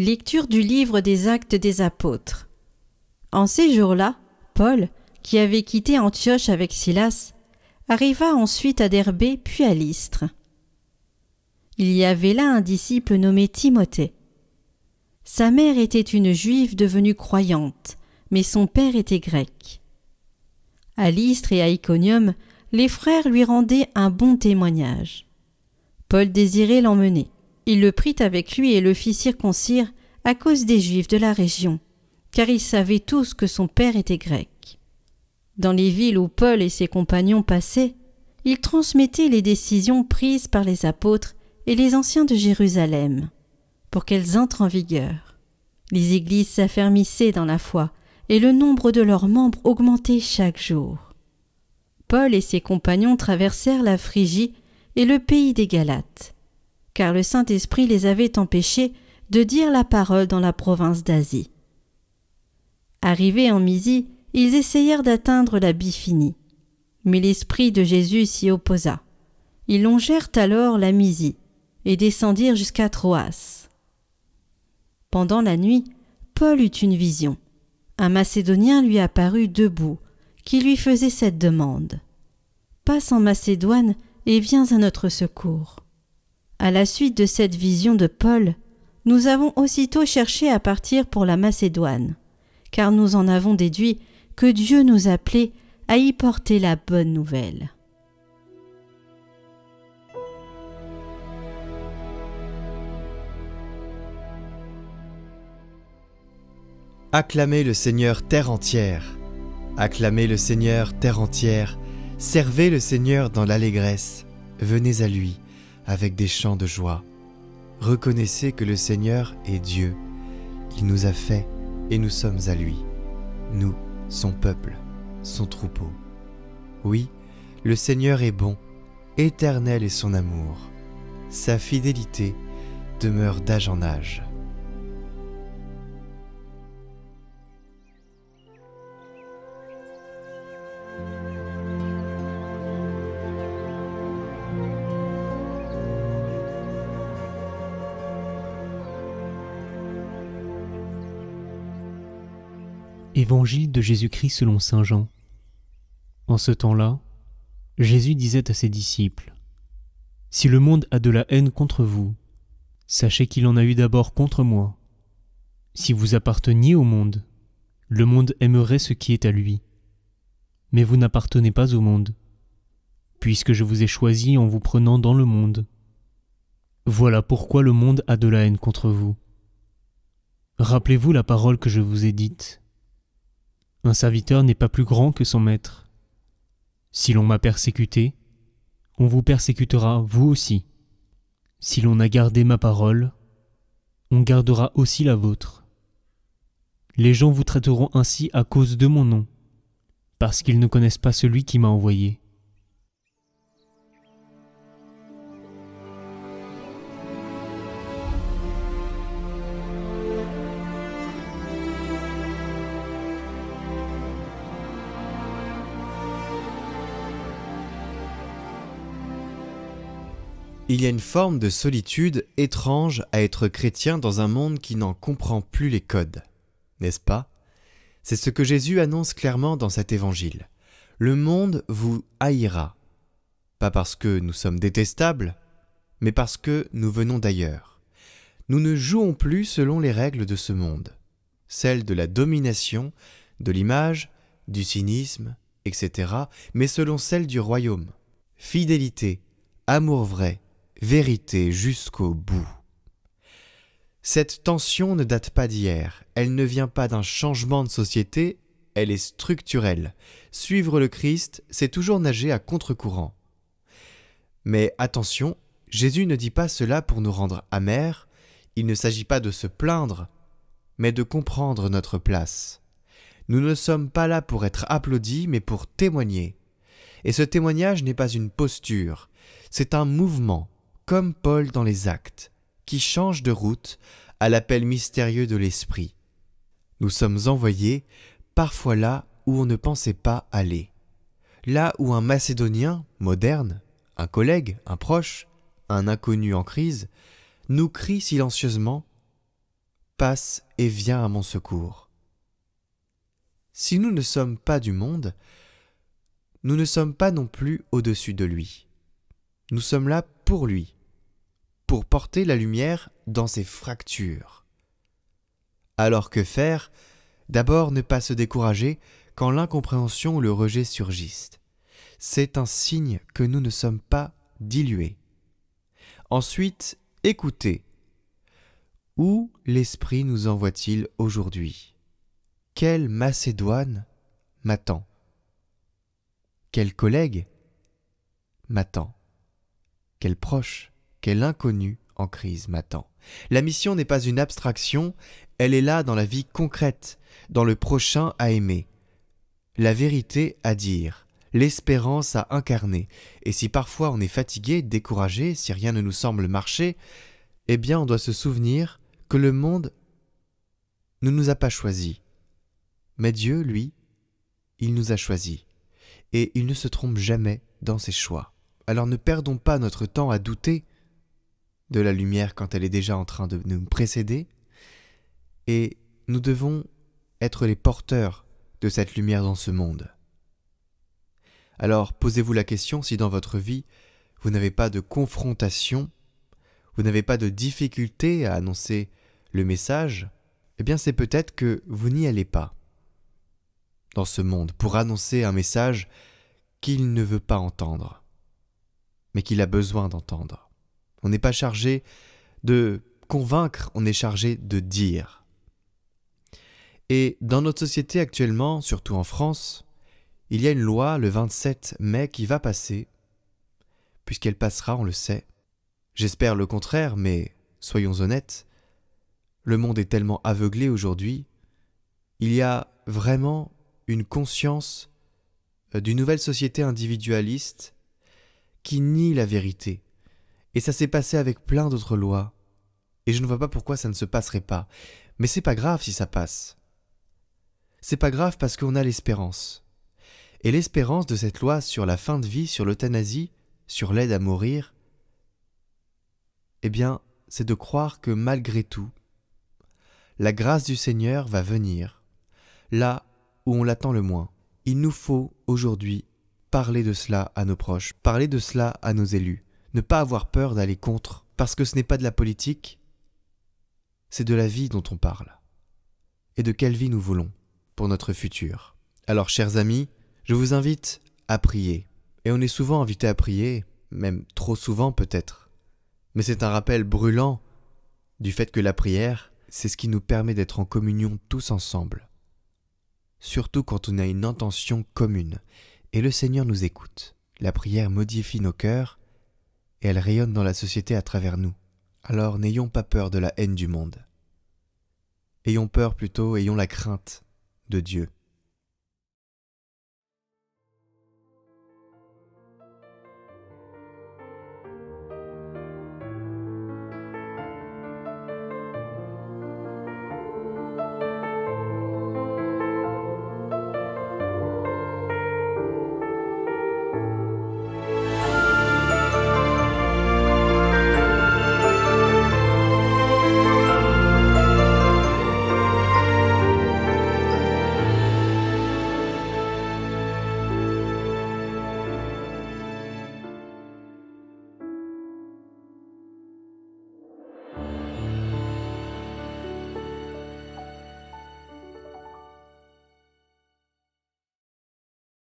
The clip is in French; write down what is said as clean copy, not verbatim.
Lecture du livre des Actes des Apôtres. En ces jours-là, Paul, qui avait quitté Antioche avec Silas, arriva ensuite à Derbé puis à Lystre. Il y avait là un disciple nommé Timothée. Sa mère était une juive devenue croyante, mais son père était grec. À Lystre et à Iconium, les frères lui rendaient un bon témoignage. Paul désirait l'emmener. Il le prit avec lui et le fit circoncire à cause des Juifs de la région, car ils savaient tous que son père était grec. Dans les villes où Paul et ses compagnons passaient, ils transmettaient les décisions prises par les apôtres et les anciens de Jérusalem, pour qu'elles entrent en vigueur. Les églises s'affermissaient dans la foi, et le nombre de leurs membres augmentait chaque jour. Paul et ses compagnons traversèrent la Phrygie et le pays des Galates, car le Saint-Esprit les avait empêchés de dire la parole dans la province d'Asie. Arrivés en Mysie, ils essayèrent d'atteindre la Bithynie, mais l'Esprit de Jésus s'y opposa. Ils longèrent alors la Mysie et descendirent jusqu'à Troas. Pendant la nuit, Paul eut une vision. Un Macédonien lui apparut debout, qui lui faisait cette demande. « Passe en Macédoine et viens à notre secours. » À la suite de cette vision de Paul, nous avons aussitôt cherché à partir pour la Macédoine, car nous en avons déduit que Dieu nous appelait à y porter la bonne nouvelle. Acclamez le Seigneur terre entière. Acclamez le Seigneur terre entière. Servez le Seigneur dans l'allégresse. Venez à lui avec des chants de joie. Reconnaissez que le Seigneur est Dieu. Il nous a fait et nous sommes à lui. Nous, son peuple, son troupeau. Oui, le Seigneur est bon, éternel est son amour. Sa fidélité demeure d'âge en âge. Évangile de Jésus-Christ selon saint Jean. En ce temps-là, Jésus disait à ses disciples : « Si le monde a de la haine contre vous, sachez qu'il en a eu d'abord contre moi. Si vous apparteniez au monde, le monde aimerait ce qui est à lui. Mais vous n'appartenez pas au monde, puisque je vous ai choisi en vous prenant dans le monde. Voilà pourquoi le monde a de la haine contre vous. Rappelez-vous la parole que je vous ai dite. Un serviteur n'est pas plus grand que son maître. Si l'on m'a persécuté, on vous persécutera vous aussi. Si l'on a gardé ma parole, on gardera aussi la vôtre. Les gens vous traiteront ainsi à cause de mon nom, parce qu'ils ne connaissent pas celui qui m'a envoyé. Il y a une forme de solitude étrange à être chrétien dans un monde qui n'en comprend plus les codes, n'est-ce pas? C'est ce que Jésus annonce clairement dans cet évangile. Le monde vous haïra, pas parce que nous sommes détestables, mais parce que nous venons d'ailleurs. Nous ne jouons plus selon les règles de ce monde, celles de la domination, de l'image, du cynisme, etc., mais selon celles du royaume. Fidélité, amour vrai, vérité jusqu'au bout. Cette tension ne date pas d'hier, elle ne vient pas d'un changement de société, elle est structurelle. Suivre le Christ, c'est toujours nager à contre-courant. Mais attention, Jésus ne dit pas cela pour nous rendre amers, il ne s'agit pas de se plaindre, mais de comprendre notre place. Nous ne sommes pas là pour être applaudis, mais pour témoigner. Et ce témoignage n'est pas une posture, c'est un mouvement, comme Paul dans les Actes, qui change de route à l'appel mystérieux de l'Esprit. Nous sommes envoyés parfois là où on ne pensait pas aller. Là où un Macédonien moderne, un collègue, un proche, un inconnu en crise, nous crie silencieusement « passe et viens à mon secours. Si nous ne sommes pas du monde, nous ne sommes pas non plus au-dessus de lui. Nous sommes là pour lui, pour porter la lumière dans ses fractures. Alors que faire? D'abord ne pas se décourager quand l'incompréhension ou le rejet surgissent. C'est un signe que nous ne sommes pas dilués. Ensuite, écoutez. Où l'Esprit nous envoie-t-il aujourd'hui? Quelle Macédoine m'attend? Quel collègue m'attend? Quel proche, quel inconnu en crise m'attend? La mission n'est pas une abstraction, elle est là dans la vie concrète, dans le prochain à aimer, la vérité à dire, l'espérance à incarner. Et si parfois on est fatigué, découragé, si rien ne nous semble marcher, eh bien on doit se souvenir que le monde ne nous a pas choisis. Mais Dieu, lui, il nous a choisis. Et il ne se trompe jamais dans ses choix. Alors ne perdons pas notre temps à douter de la lumière quand elle est déjà en train de nous précéder. Et nous devons être les porteurs de cette lumière dans ce monde. Alors posez-vous la question si dans votre vie, vous n'avez pas de confrontation, vous n'avez pas de difficulté à annoncer le message, eh bien c'est peut-être que vous n'y allez pas dans ce monde pour annoncer un message qu'il ne veut pas entendre, mais qu'il a besoin d'entendre. On n'est pas chargé de convaincre, on est chargé de dire. Et dans notre société actuellement, surtout en France, il y a une loi le 27 mai qui va passer, puisqu'elle passera, on le sait. J'espère le contraire, mais soyons honnêtes, le monde est tellement aveuglé aujourd'hui, il y a vraiment une conscience d'une nouvelle société individualiste qui nie la vérité. Et ça s'est passé avec plein d'autres lois. Et je ne vois pas pourquoi ça ne se passerait pas. Mais c'est pas grave si ça passe. C'est pas grave parce qu'on a l'espérance. Et l'espérance de cette loi sur la fin de vie, sur l'euthanasie, sur l'aide à mourir, eh bien, c'est de croire que malgré tout, la grâce du Seigneur va venir, là où on l'attend le moins. Il nous faut aujourd'hui parler de cela à nos proches, parler de cela à nos élus, ne pas avoir peur d'aller contre, parce que ce n'est pas de la politique, c'est de la vie dont on parle. Et de quelle vie nous voulons pour notre futur. Alors, chers amis, je vous invite à prier. Et on est souvent invité à prier, même trop souvent peut-être. Mais c'est un rappel brûlant du fait que la prière, c'est ce qui nous permet d'être en communion tous ensemble. Surtout quand on a une intention commune. Et le Seigneur nous écoute. La prière modifie nos cœurs et elle rayonne dans la société à travers nous. Alors n'ayons pas peur de la haine du monde. Ayons peur plutôt, ayons la crainte de Dieu.